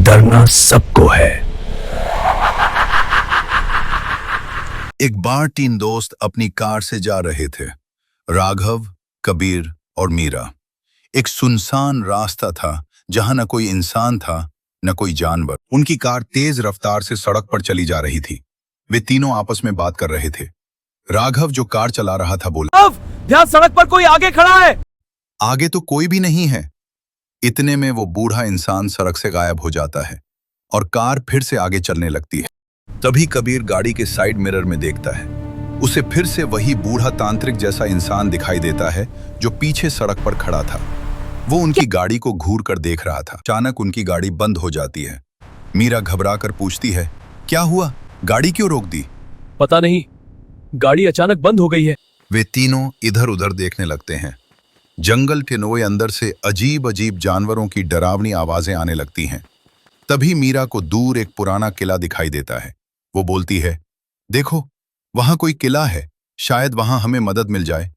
डरना सबको है। एक बार 3 दोस्त अपनी कार से जा रहे थे। राघव, कबीर और मीरा। एक सुनसान रास्ता था जहां न कोई इंसान था न कोई जानवर। उनकी कार तेज रफ्तार से सड़क पर चली जा रही थी। वे तीनों आपस में बात कर रहे थे। राघव जो कार चला रहा था बोला, ध्यान, सड़क पर कोई आगे खड़ा है। आगे तो कोई भी नहीं है। इतने में वो बूढ़ा इंसान सड़क से गायब हो जाता है और कार फिर से आगे चलने लगती है। तभी कबीर गाड़ी के साइड मिरर में देखता है। उसे फिर से वही बूढ़ा तांत्रिक जैसा इंसान दिखाई देता है जो पीछे सड़क पर खड़ा था। वो उनकी गाड़ी को घूर कर देख रहा था। अचानक उनकी गाड़ी बंद हो जाती है। मीरा घबरा कर पूछती है, क्या हुआ? गाड़ी क्यों रोक दी? पता नहीं, गाड़ी अचानक बंद हो गई है। वे तीनों इधर उधर देखने लगते हैं। जंगल के नोए अंदर से अजीब अजीब जानवरों की डरावनी आवाजें आने लगती हैं। तभी मीरा को दूर एक पुराना किला दिखाई देता है। वो बोलती है, देखो, वहां कोई किला है, शायद वहां हमें मदद मिल जाए।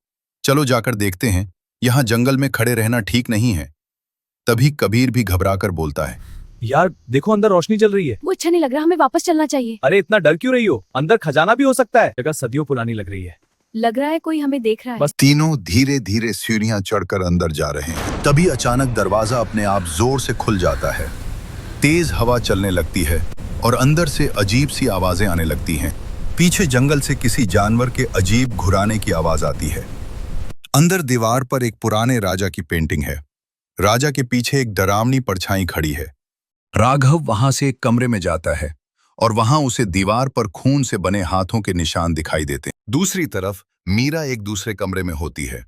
चलो जाकर देखते हैं, यहां जंगल में खड़े रहना ठीक नहीं है। तभी कबीर भी घबराकर बोलता है, यार देखो, अंदर रोशनी जल रही है। वो अच्छा नहीं लग रहा, हमें वापस चलना चाहिए। अरे इतना डर क्यों रही हो? अंदर खजाना भी हो सकता है। जगह सदियों पुरानी लग रही है। लग रहा है कोई हमें देख रहा है। बस तीनों धीरे धीरे सीढ़ियां चढ़कर अंदर जा रहे हैं। तभी अचानक दरवाजा अपने आप जोर से खुल जाता है। तेज हवा चलने लगती है और अंदर से अजीब सी आवाजें आने लगती हैं। पीछे जंगल से किसी जानवर के अजीब घुराने की आवाज आती है। अंदर दीवार पर एक पुराने राजा की पेंटिंग है। राजा के पीछे एक डरावनी परछाई खड़ी है। राघव वहां से एक कमरे में जाता है और वहां उसे दीवार पर खून से बने हाथों के निशान दिखाई देते हैं। दूसरी तरफ मीरा एक दूसरे कमरे में होती है।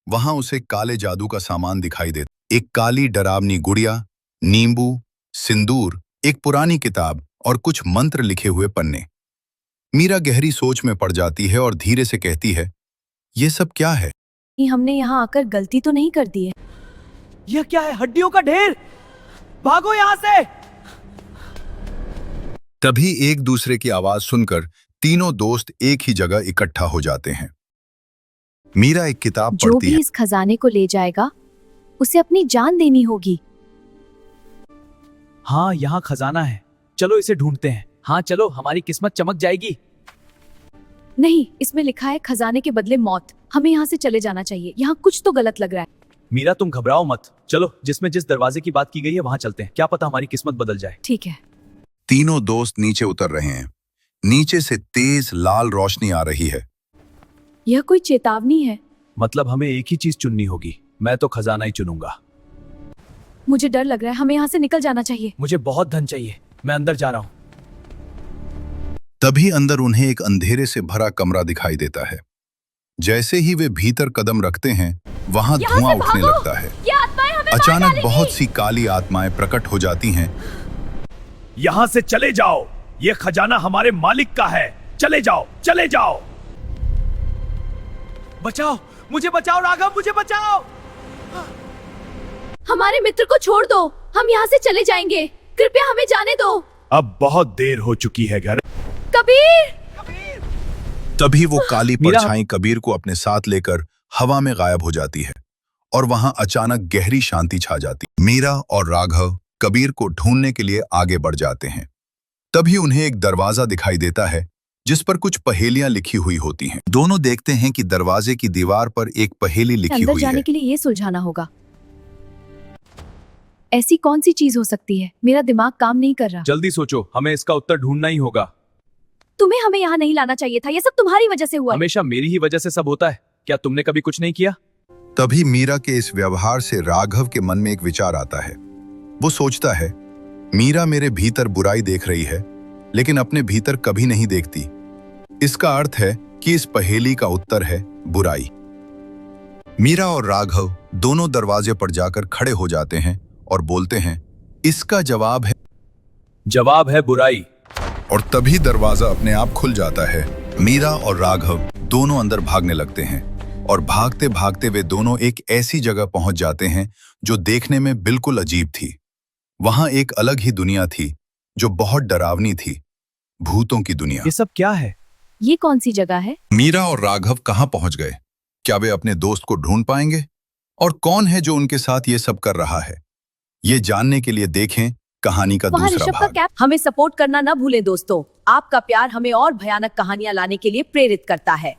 वहां उसे काले जादू का सामान दिखाई देता। एक काली डरावनी गुड़िया, नींबू, सिंदूर, एक पुरानी किताब और कुछ मंत्र लिखे हुए पन्ने। मीरा गहरी सोच में पड़ जाती है और धीरे से कहती है, ये सब क्या है? हमने यहाँ आकर गलती तो नहीं कर दी है? यह क्या है? हड्डियों का ढेर! भागो यहाँ से! तभी एक दूसरे की आवाज सुनकर तीनों दोस्त एक ही जगह इकट्ठा हो जाते हैं। मीरा एक किताब जो पढ़ती भी है। इस खजाने को ले जाएगा उसे अपनी जान देनी होगी। हाँ, यहाँ खजाना है। चलो इसे ढूंढते हैं। हाँ चलो, हमारी किस्मत चमक जाएगी। नहीं, इसमें लिखा है खजाने के बदले मौत। हमें यहाँ से चले जाना चाहिए। यहाँ कुछ तो गलत लग रहा है। मीरा तुम घबराओ मत। चलो, जिसमें जिस दरवाजे की बात की गई है वहां चलते हैं। क्या पता हमारी किस्मत बदल जाए। ठीक है। तीनों दोस्त नीचे उतर रहे हैं। नीचे से तेज लाल रोशनी आ रही है। यह कोई चेतावनी है। मतलब हमें एक ही चीज चुननी होगी। मैं तो खजाना ही चुनूंगा। मुझे डर लग रहा है, हमें यहाँ से निकल जाना चाहिए। मुझे बहुत धन चाहिए। मैं अंदर जा रहा हूँ। तभी अंदर उन्हें एक अंधेरे से भरा कमरा दिखाई देता है। जैसे ही वे भीतर कदम रखते हैं, वहां धुआं उठने लगता है। अचानक बहुत सी काली आत्माएं प्रकट हो जाती हैं। यहाँ से चले जाओ, ये खजाना हमारे मालिक का है। चले जाओ, चले जाओ। बचाओ, मुझे बचाओ राघव, मुझे बचाओ। हमारे मित्र को छोड़ दो, हम यहाँ से चले जाएंगे। कृपया हमें जाने दो। अब बहुत देर हो चुकी है घर। कबीर! तभी वो काली मीरा- परछाई कबीर को अपने साथ लेकर हवा में गायब हो जाती है और वहां अचानक गहरी शांति छा जाती। मीरा और राघव कबीर को ढूंढने के लिए आगे बढ़ जाते हैं। तभी उन्हें एक दरवाजा दिखाई देता है जिस पर कुछ पहेलियां लिखी हुई होती हैं। दोनों देखते हैं कि दरवाजे की दीवार पर एक पहेली लिखी अंदर हुई जाने है। के लिए ये सुलझाना होगा। ऐसी कौन सी चीज हो सकती है? मेरा दिमाग काम नहीं कर रहा। जल्दी सोचो, हमें इसका उत्तर ढूंढना ही होगा। तुम्हें हमें यहाँ नहीं लाना चाहिए था। ये सब तुम्हारी वजह से हुआ है। हमेशा मेरी ही वजह से सब होता है। क्या तुमने कभी कुछ नहीं किया? तभी मीरा के इस व्यवहार से राघव के मन में एक विचार आता है। वो सोचता है, मीरा मेरे भीतर बुराई देख रही है लेकिन अपने भीतर कभी नहीं देखती। इसका अर्थ है कि इस पहेली का उत्तर है बुराई। मीरा और राघव दोनों दरवाजे पर जाकर खड़े हो जाते हैं और बोलते हैं, इसका जवाब है बुराई। और तभी दरवाजा अपने आप खुल जाता है। मीरा और राघव दोनों अंदर भागने लगते हैं और भागते भागते वे दोनों एक ऐसी जगह पहुंच जाते हैं जो देखने में बिल्कुल अजीब थी। वहां एक अलग ही दुनिया थी जो बहुत डरावनी थी, भूतों की दुनिया। ये सब क्या है? ये कौन सी जगह है? मीरा और राघव कहां पहुंच गए? क्या वे अपने दोस्त को ढूंढ पाएंगे? और कौन है जो उनके साथ ये सब कर रहा है? ये जानने के लिए देखें कहानी का वहाँ दूसरा ऋषभ का भाग। कैप। हमें सपोर्ट करना ना भूलें दोस्तों, आपका प्यार हमें और भयानक कहानियां लाने के लिए प्रेरित करता है।